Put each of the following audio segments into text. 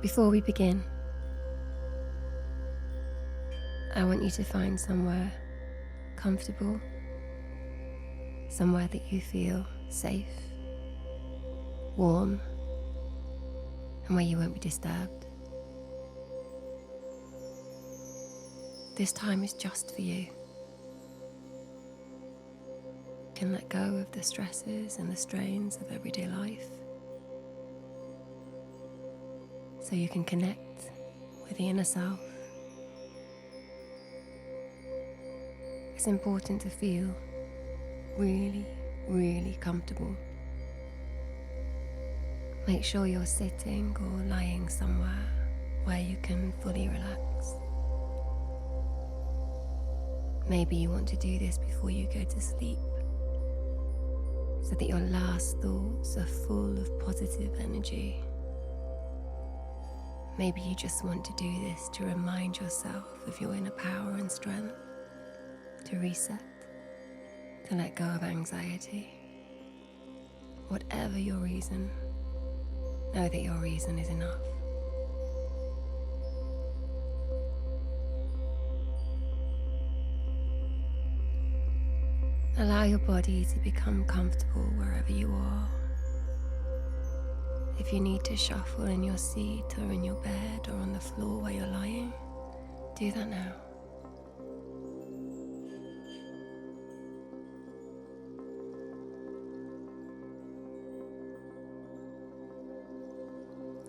Before we begin, I want you to find somewhere comfortable, somewhere that you feel safe, warm, and where you won't be disturbed. This time is just for you. You can let go of the stresses and the strains of everyday life, so you can connect with the inner self. It's important to feel really, really comfortable. Make sure you're sitting or lying somewhere where you can fully relax. Maybe you want to do this before you go to sleep, so that your last thoughts are full of positive energy. Maybe you just want to do this to remind yourself of your inner power and strength, to reset, to let go of anxiety. Whatever your reason, know that your reason is enough. Allow your body to become comfortable wherever you are. If you need to shuffle in your seat or in your bed or on the floor where you're lying, do that now.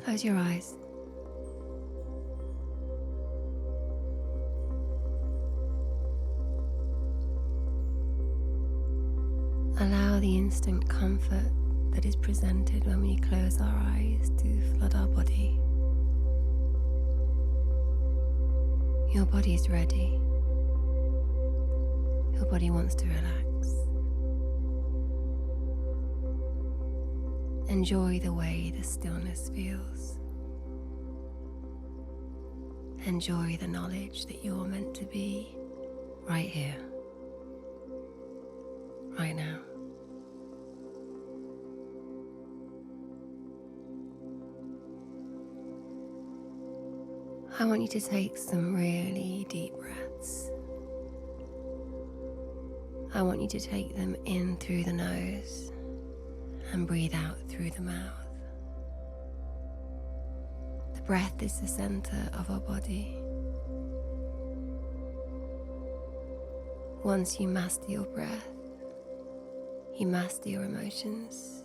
Close your eyes. Allow the instant comfort that is presented when we close our eyes to flood our body. Your body is ready. Your body wants to relax. Enjoy the way the stillness feels. Enjoy the knowledge that you're meant to be right here, right now. I want you to take some really deep breaths. I want you to take them in through the nose and breathe out through the mouth. The breath is the center of our body. Once you master your breath, you master your emotions.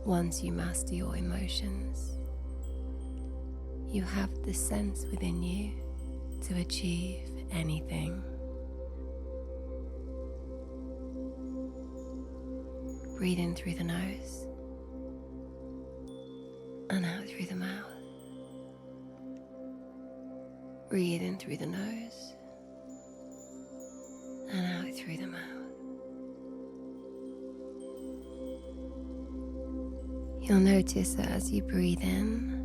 Once you master your emotions, you have the sense within you to achieve anything. Breathe in through the nose and out through the mouth. Breathe in through the nose and out through the mouth. You'll notice that as you breathe in,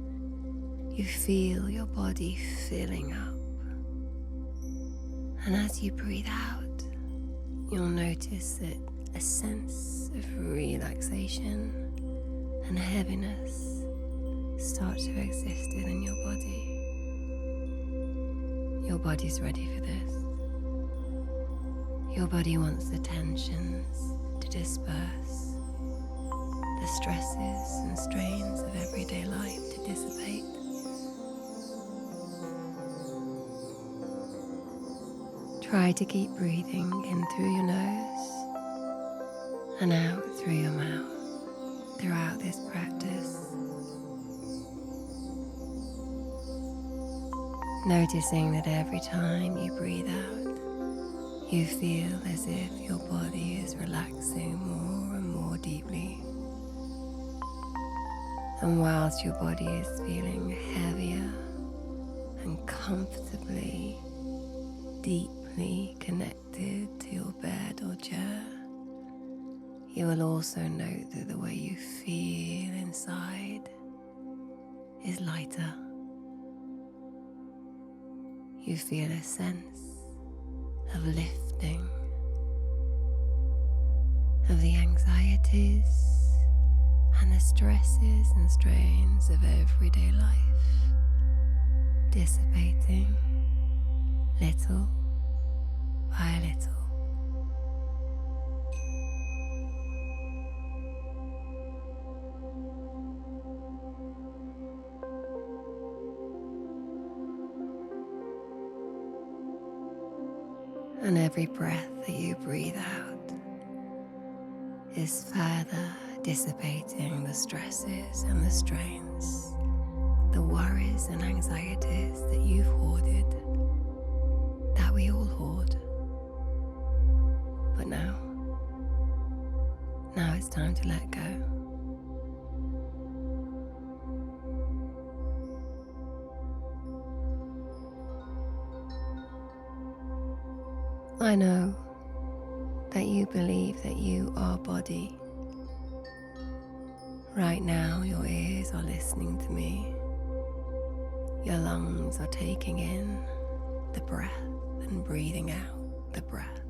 you feel your body filling up. And as you breathe out, you'll notice that a sense of relaxation and heaviness start to exist within your body. Your body's ready for this. Your body wants the tensions to disperse, the stresses and strains of everyday life to dissipate. Try to keep breathing in through your nose and out through your mouth throughout this practice. Noticing that every time you breathe out, you feel as if your body is relaxing more and more deeply. And whilst your body is feeling heavier and comfortably, deeply connected to your bed or chair, you will also note that the way you feel inside is lighter. You feel a sense of lifting, of the anxieties and the the stresses and strains of everyday life dissipating little by little. And every breath that you breathe out is further dissipating the stresses and the strains, the worries and anxieties that you've hoarded, that we all hoard. But now it's time to let go. I know that you believe that you are body. Right now, your ears are listening to me. Your lungs are taking in the breath and breathing out the breath.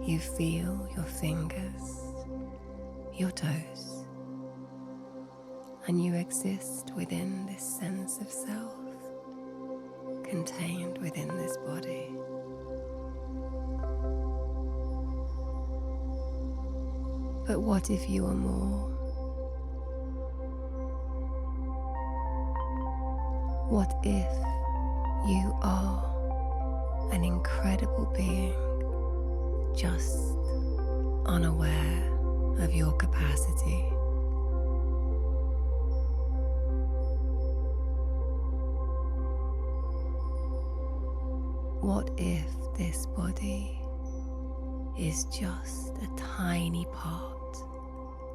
You feel your fingers, your toes, and you exist within this sense of self, contained within this body. But what if you are more? What if you are an incredible being, just unaware of your capacity? What if this body is just a tiny part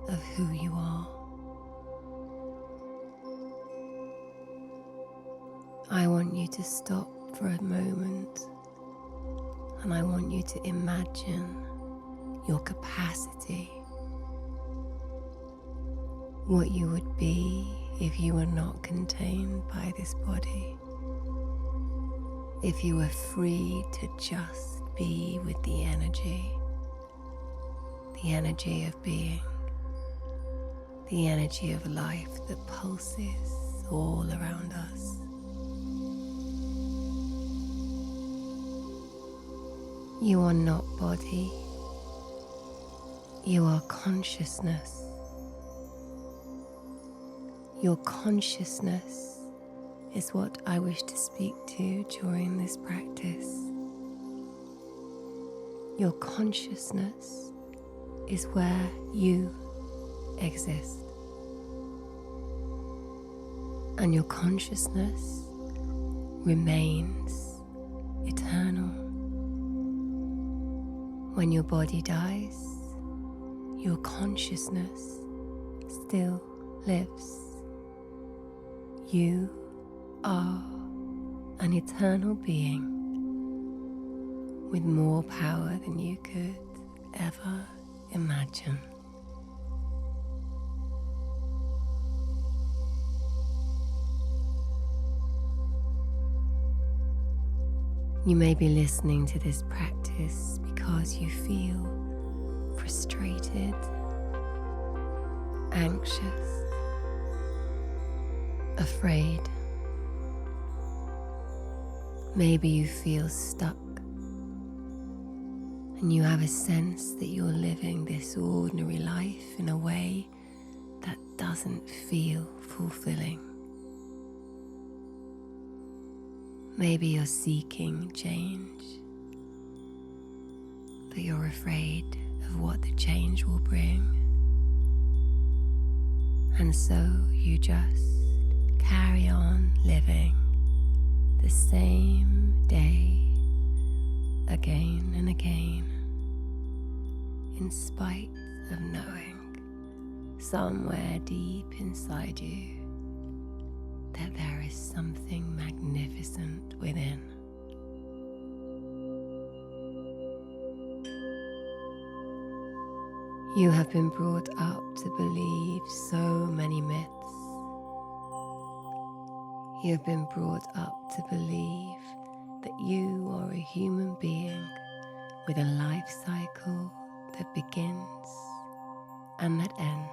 of who you are? I want you to stop for a moment, and I want you to imagine your capacity, what you would be if you were not contained by this body, if you were free to just be with the energy of being, the energy of life that pulses all around us. You are not body, you are consciousness. Your consciousness is what I wish to speak to during this practice. Your consciousness is where you exist. And your consciousness remains eternal. When your body dies, your consciousness still lives. You are an eternal being with more power than you could ever imagine. You may be listening to this practice because you feel frustrated, anxious, afraid. Maybe you feel stuck and you have a sense that you're living this ordinary life in a way that doesn't feel fulfilling. Maybe you're seeking change, but you're afraid of what the change will bring. And so you just carry on living the same day again and again, in spite of knowing somewhere deep inside you that there is something magnificent within. You have been brought up to believe so many myths. You have been brought up to believe that you are a human being with a life cycle that begins and that ends.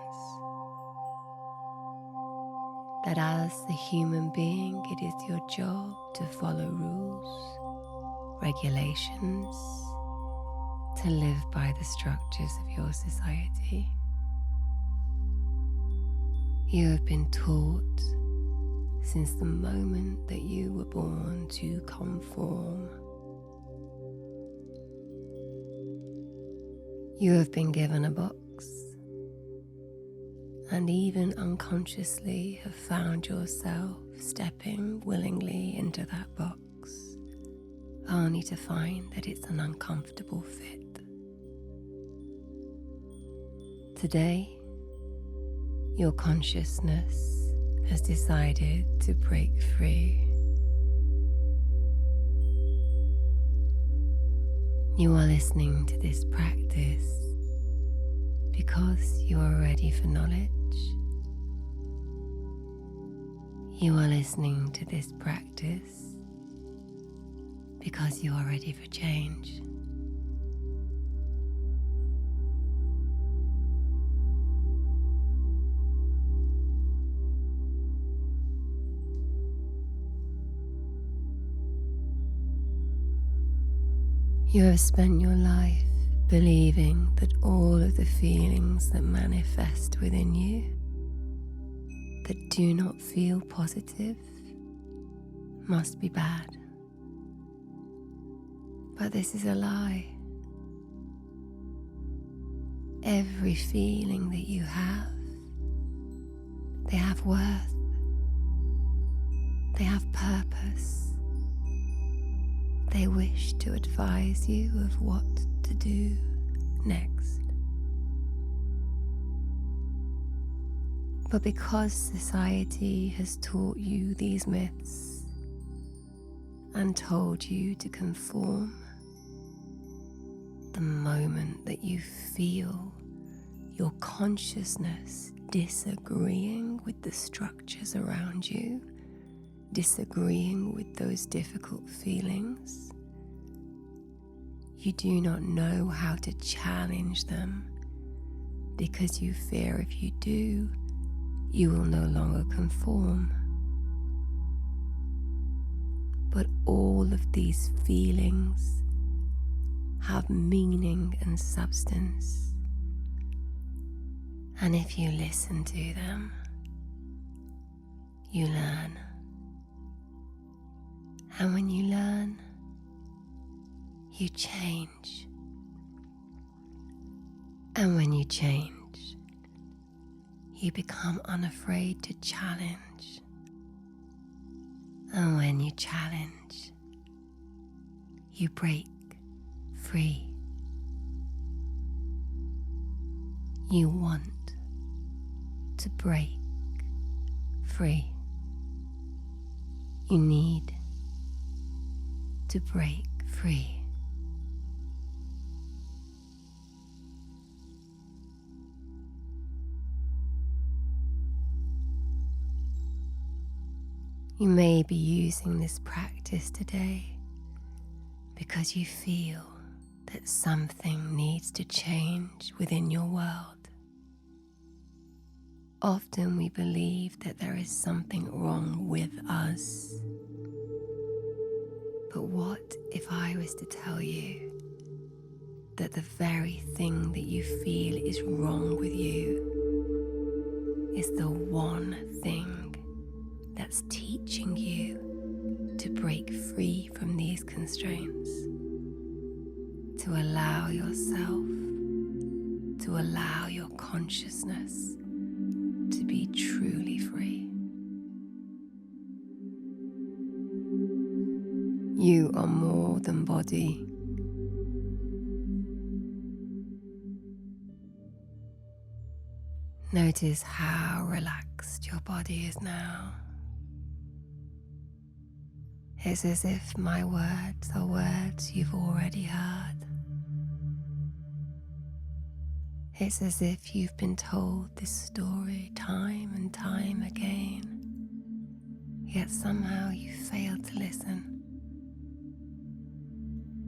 that as a human being, it is your job to follow rules, regulations, to live by the structures of your society. You have been taught since the moment that you were born to conform. You have been given a box, and even unconsciously have found yourself stepping willingly into that box, only to find that it's an uncomfortable fit. Today, your consciousness has decided to break free. You are listening to this practice because you are ready for knowledge. You are listening to this practice because you are ready for change. You have spent your life believing that all of the feelings that manifest within you that do not feel positive must be bad. But this is a lie. Every feeling that you have, they have worth, they have purpose. They wish to advise you of what to do next. But because society has taught you these myths and told you to conform, the moment that you feel your consciousness disagreeing with the structures around you, disagreeing with those difficult feelings, you do not know how to challenge them because you fear if you do, you will no longer conform. But all of these feelings have meaning and substance, and if you listen to them, you learn. And when you learn, you change. And when you change, you become unafraid to challenge. And when you challenge, you break free. You want to break free. You need to break free. You may be using this practice today because you feel that something needs to change within your world. Often we believe that there is something wrong with us. But what if I was to tell you that the very thing that you feel is wrong with you is the one thing that's teaching you to break free from these constraints, to allow yourself, to allow your consciousness to be truly free. You are more than body. Notice how relaxed your body is now. It's as if my words are words you've already heard. It's as if you've been told this story time and time again, yet somehow you fail to listen.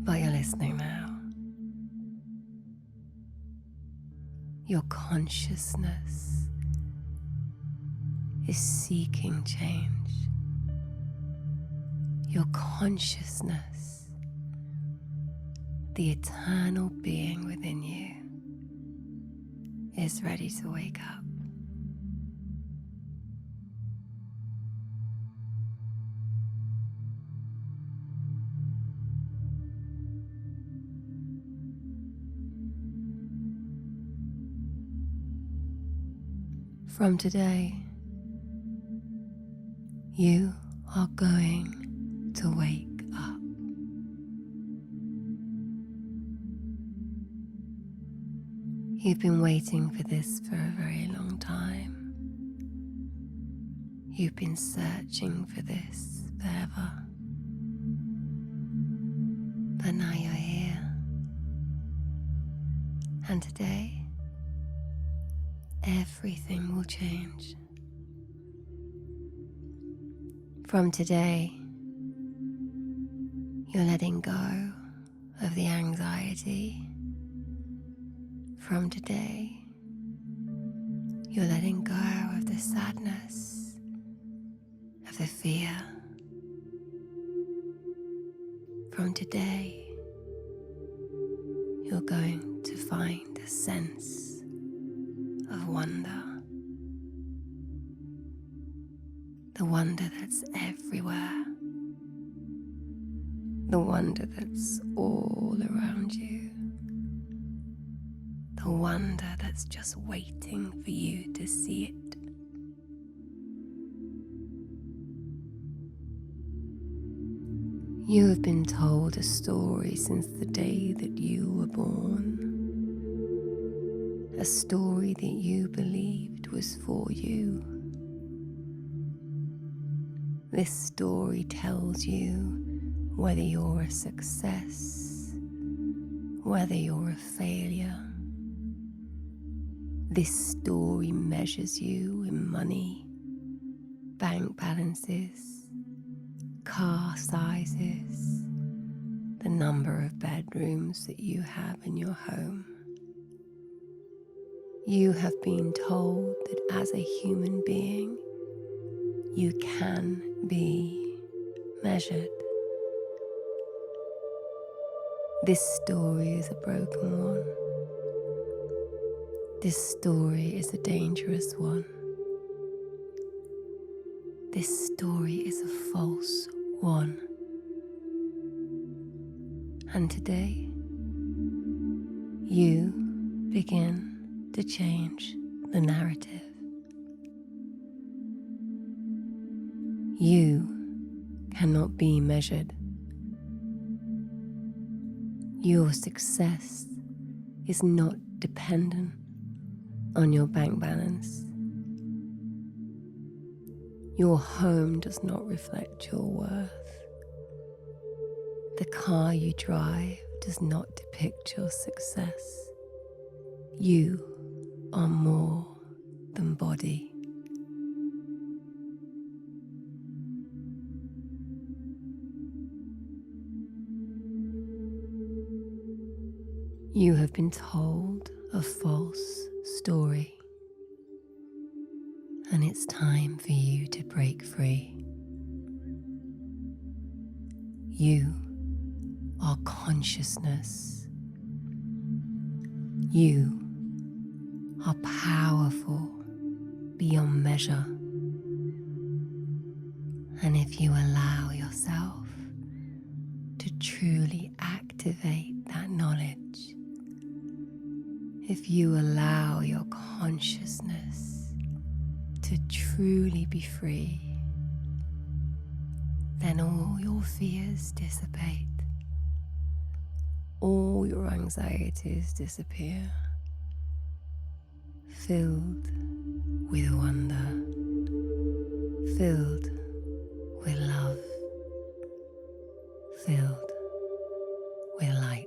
But you're listening now. Your consciousness is seeking change. Your consciousness, the eternal being within you, is ready to wake up. From today, you are going to wake up. You've been waiting for this for a very long time. You've been searching for this forever. But now you're here. And today, everything will change. From today, you're letting go of the anxiety. From today, you're letting go of the sadness, of the fear. From today, you're going to find a sense of wonder. The wonder that's everywhere. The wonder that's all around you. The wonder that's just waiting for you to see it. You have been told a story since the day that you were born. A story that you believed was for you. This story tells you whether you're a success, whether you're a failure. This story measures you in money, bank balances, car sizes, the number of bedrooms that you have in your home. You have been told that as a human being, you can be measured. This story is a broken one. This story is a dangerous one. This story is a false one. And today, you begin to change the narrative. You cannot be measured. Your success is not dependent on your bank balance. Your home does not reflect your worth. The car you drive does not depict your success. You are more than body. You have been told a false story, and it's time for you to break free. You are consciousness. You are powerful beyond measure. And if you allow yourself to truly activate that knowledge, if you allow your consciousness to truly be free, then all your fears dissipate, all your anxieties disappear, filled with wonder, filled with love, filled with light.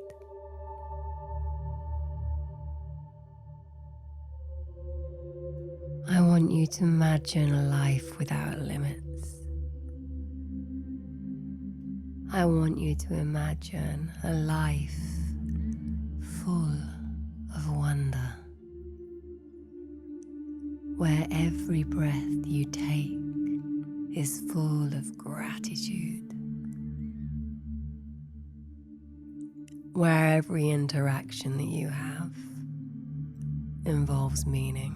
I want you to imagine a life without limits. I want you to imagine a life full of wonder, where every breath you take is full of gratitude, where every interaction that you have involves meaning,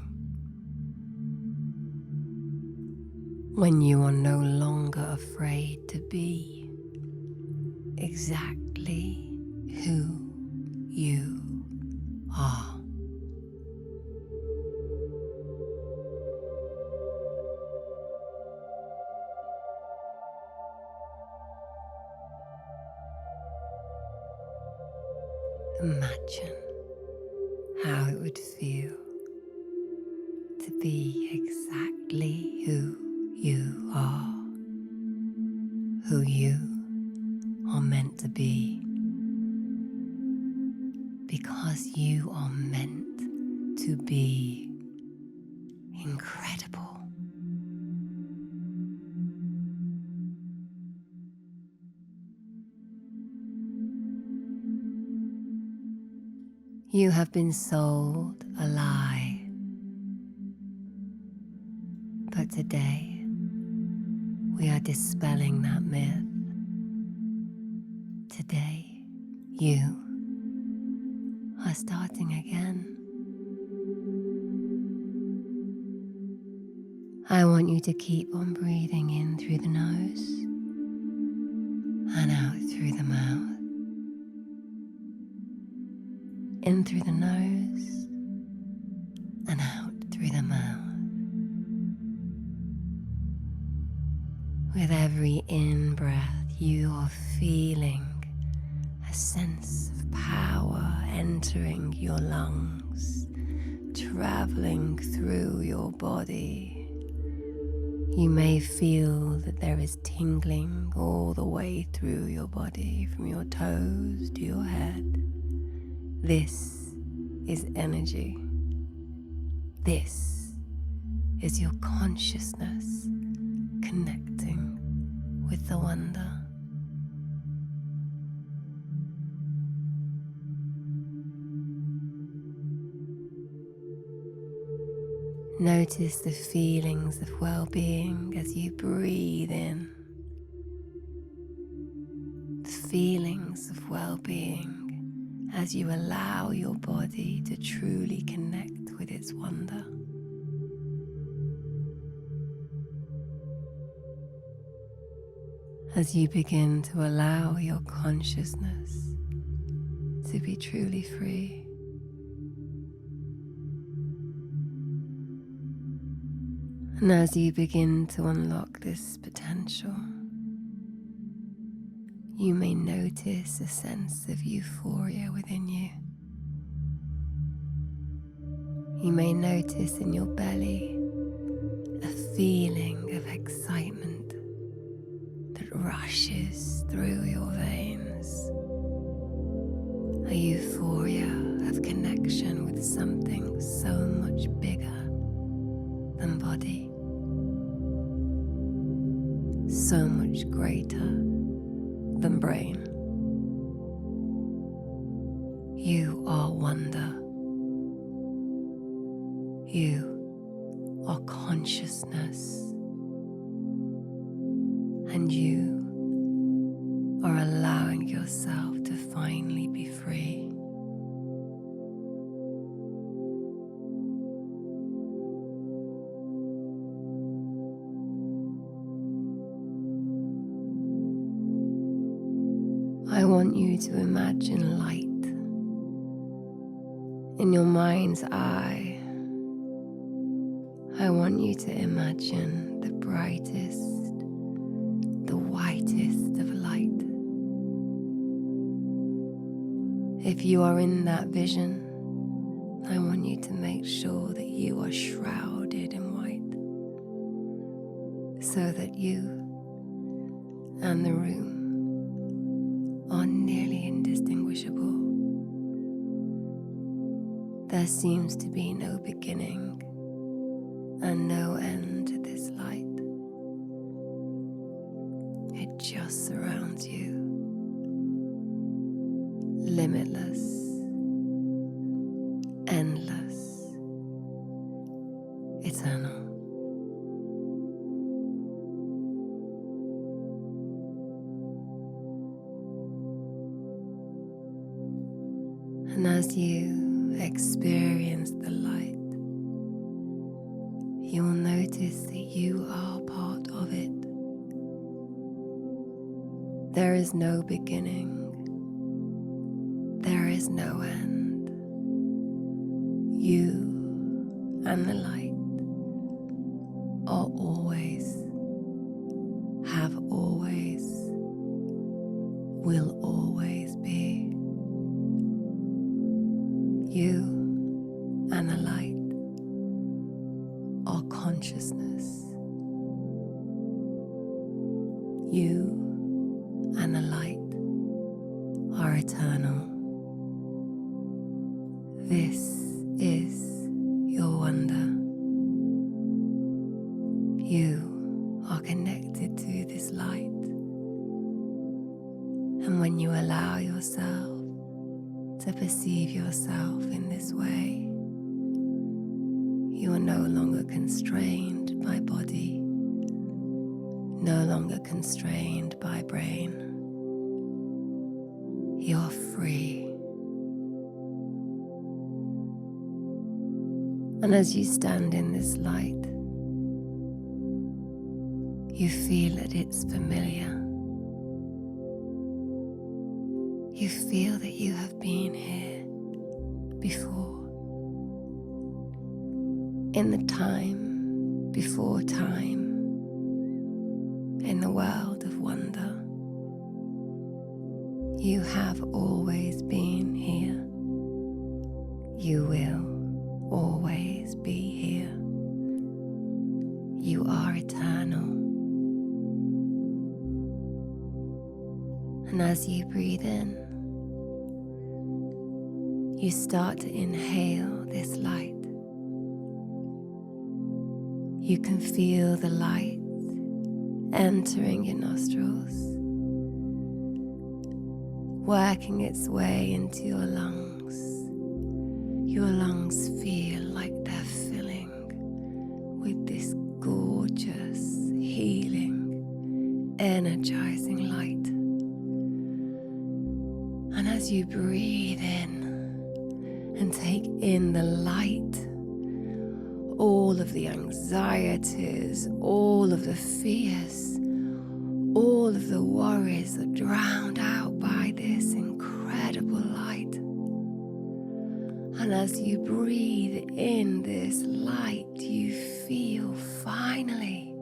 when you are no longer afraid to be exactly who you are. Imagine how it would feel to be exactly who you are, who you are meant to be, because you are meant to be incredible. You have been sold a lie, but today we are dispelling that myth. Today you are starting again. I want you to keep on breathing in through the nose and out through the mouth. In through the nose and out through the mouth. With every in-breath, you are feeling a sense of power entering your lungs, traveling through your body. You may feel that there is tingling all the way through your body, from your toes to your head. This is energy. This is your consciousness connecting with the wonder. Notice the feelings of well-being as you breathe in. The feelings of well-being as you allow your body to truly connect with its wonder. As you begin to allow your consciousness to be truly free. And as you begin to unlock this potential, you may notice a sense of euphoria within you. You may notice in your belly a feeling of excitement that rushes through your veins. A euphoria of connection with something so much bigger than body. So much greater than brain. You are wonder. You are consciousness. And you are allowing yourself to finally be free. I want you to imagine light in your mind's eye. I want you to imagine the brightest, the whitest of light. If you are in that vision, I want you to make sure that you are shrouded in white, so that you and the room are nearly indistinguishable. There seems to be no beginning and no end to this light. It just surrounds you, limitless, endless, eternal. And as you experience the light, you will notice that you are part of it. There is no beginning. There is no end. You and the light are always, have always, will always be. You and the light are consciousness. You and the light are eternal. This is your wonder. You are connected to this light. And when you allow yourself to perceive yourself in this way, you are no longer constrained by body, no longer constrained by brain. You're free. And as you stand in this light, you feel that it's familiar. You feel that you have been here before. In the time before time, in the world of wonder, you have always been here. You will always be here. You are eternal. And as you breathe in, you start to inhale this light. You can feel the light entering your nostrils, working its way into your lungs. Your lungs feel like they're filling with this gorgeous, healing, energizing light. And as you breathe in and take in the light, all of the anxieties, all of the fears, all of the worries are drowned out by this incredible light. And as you breathe in this light, you feel finally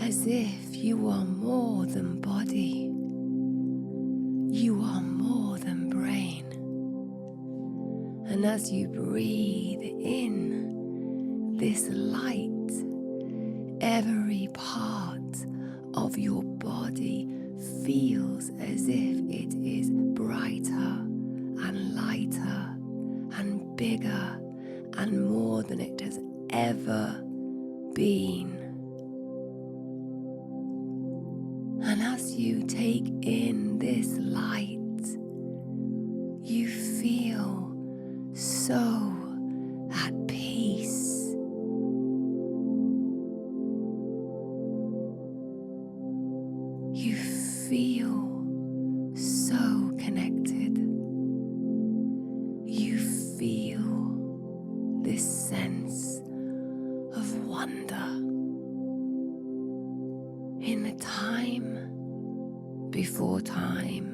as if you are more than body. You are more than brain. And as you breathe in this light, every part of your body feels as if it is brighter and lighter and bigger and more than it has ever been. And as you take in this light, you feel so at peace. You feel so connected. You feel this sense of wonder in the time before time,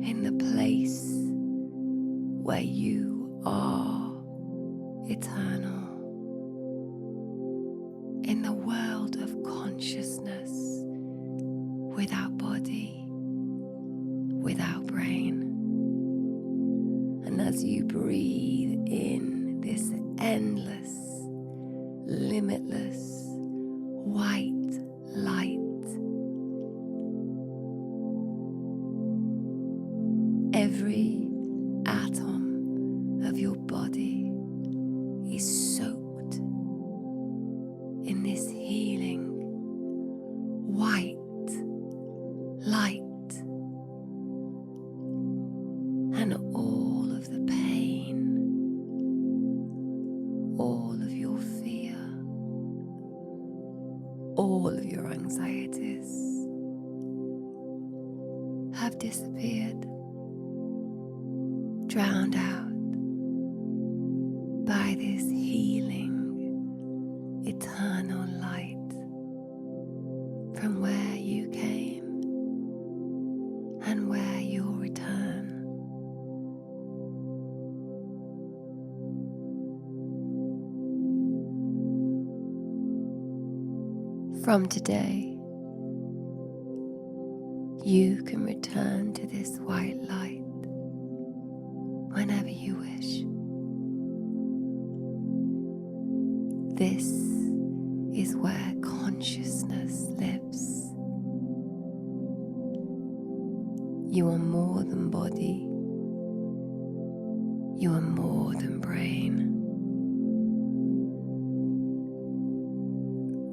in the place where you are eternal, in the world of consciousness, without body, without brain. And as you breathe in this endless, limitless, white light, every atom of your body is soaked in this healing white light, and all of the pain, all of your fear, all of your anxieties have disappeared. drowned out by this healing, eternal light from where you came and where you'll return. From today, you can return to this white light whenever you wish. This is where consciousness lives. You are more than body. You are more than brain.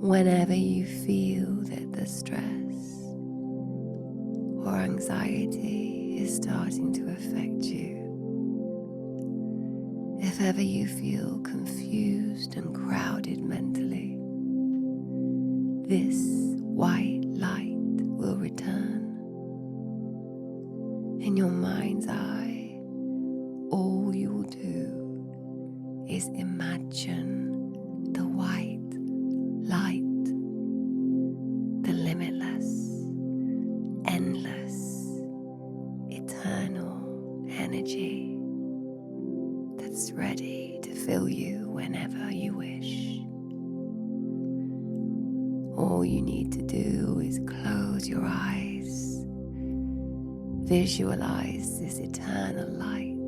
Whenever you feel that the stress or anxiety is starting to affect you, if ever you feel confused and crowded mentally, this white light will return. In your mind's eye, all you will do is imagine the white light, the limitless, endless, eternal energy that's ready to fill you whenever you wish. All you need to do is close your eyes, visualize this eternal light,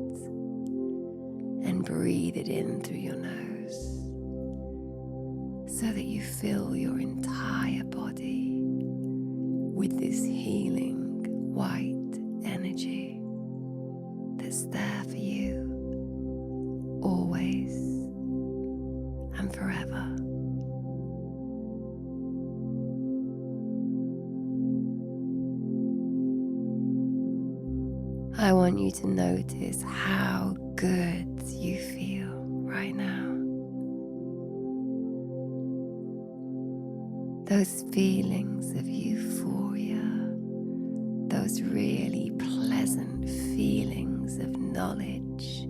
and breathe it in through your nose so that you fill your entire body with this healing white energy that's there for you always and forever. I want you to notice how good you feel right now. Those feelings of euphoria, those really pleasant feelings of knowledge,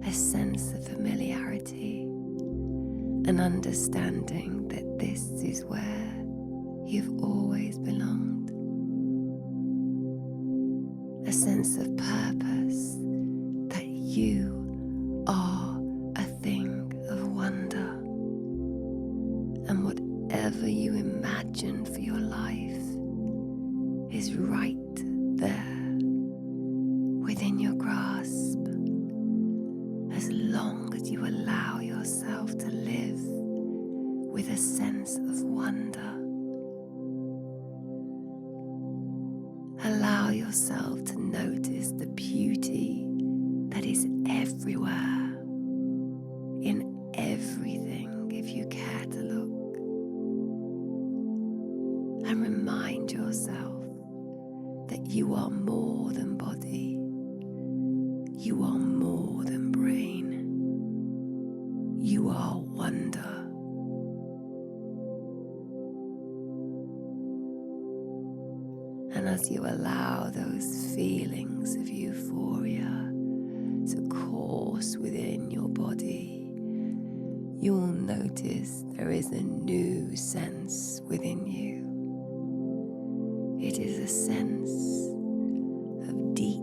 a sense of familiarity, an understanding that this is where you've always belonged. A sense of purpose, that you are a thing of wonder, and whatever you imagine for your life is right there within your grasp, as long as you allow yourself to live with a sense of wonder. Allow yourself to notice the beauty that is everywhere, in everything, if you care to look. And remind yourself that you are more than body. You are more than brain. You are wonder. And as you allow those feelings of euphoria to course within your body, you'll notice there is a new sense within you. It is a sense of deep,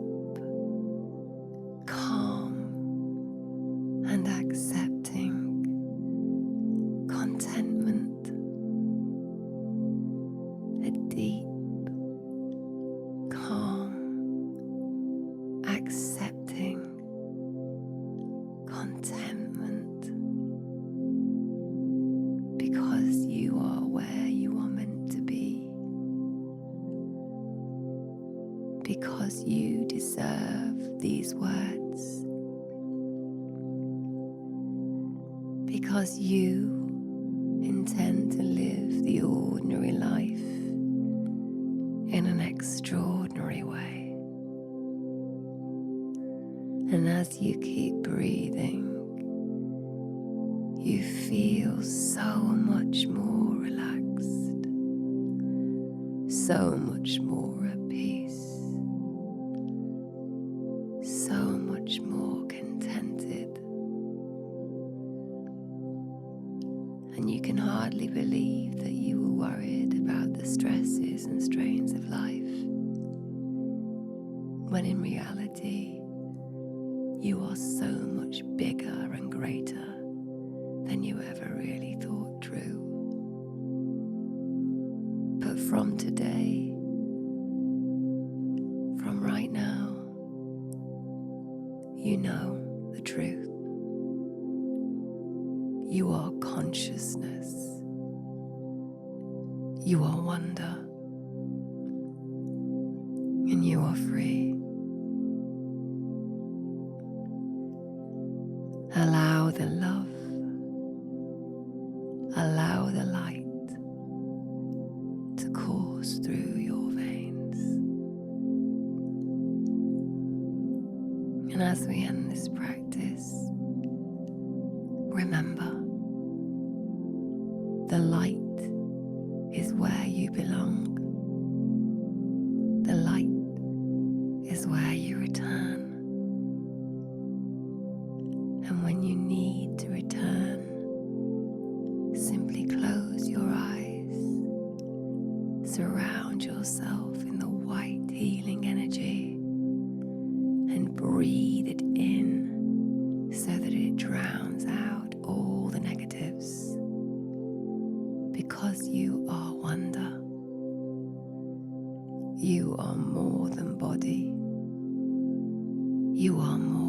calm, and accepting contentment. A deep, calm, accepting contentment, because you are where you are meant to be, because you deserve these words, because you intend to live the ordinary life in an extraordinary way. And as you keep breathing, you feel so much more relaxed, so much more at peace, so much much more contented. And you can hardly believe that you were worried about the stresses and strains of life, when in reality, you are so much bigger and greater than you ever really thought true. But from today, from right now, you know the truth. You are consciousness. You are wonder. And you are free. Allow the love, allow the light to course through your veins. And as we end this practice, remember, the light is where you belong. The light is where you return. And when you need to return, simply close your eyes, surround yourself in the white healing energy, and breathe it in so that it drowns out all the negatives. Because you are wonder. You are more than body. You are more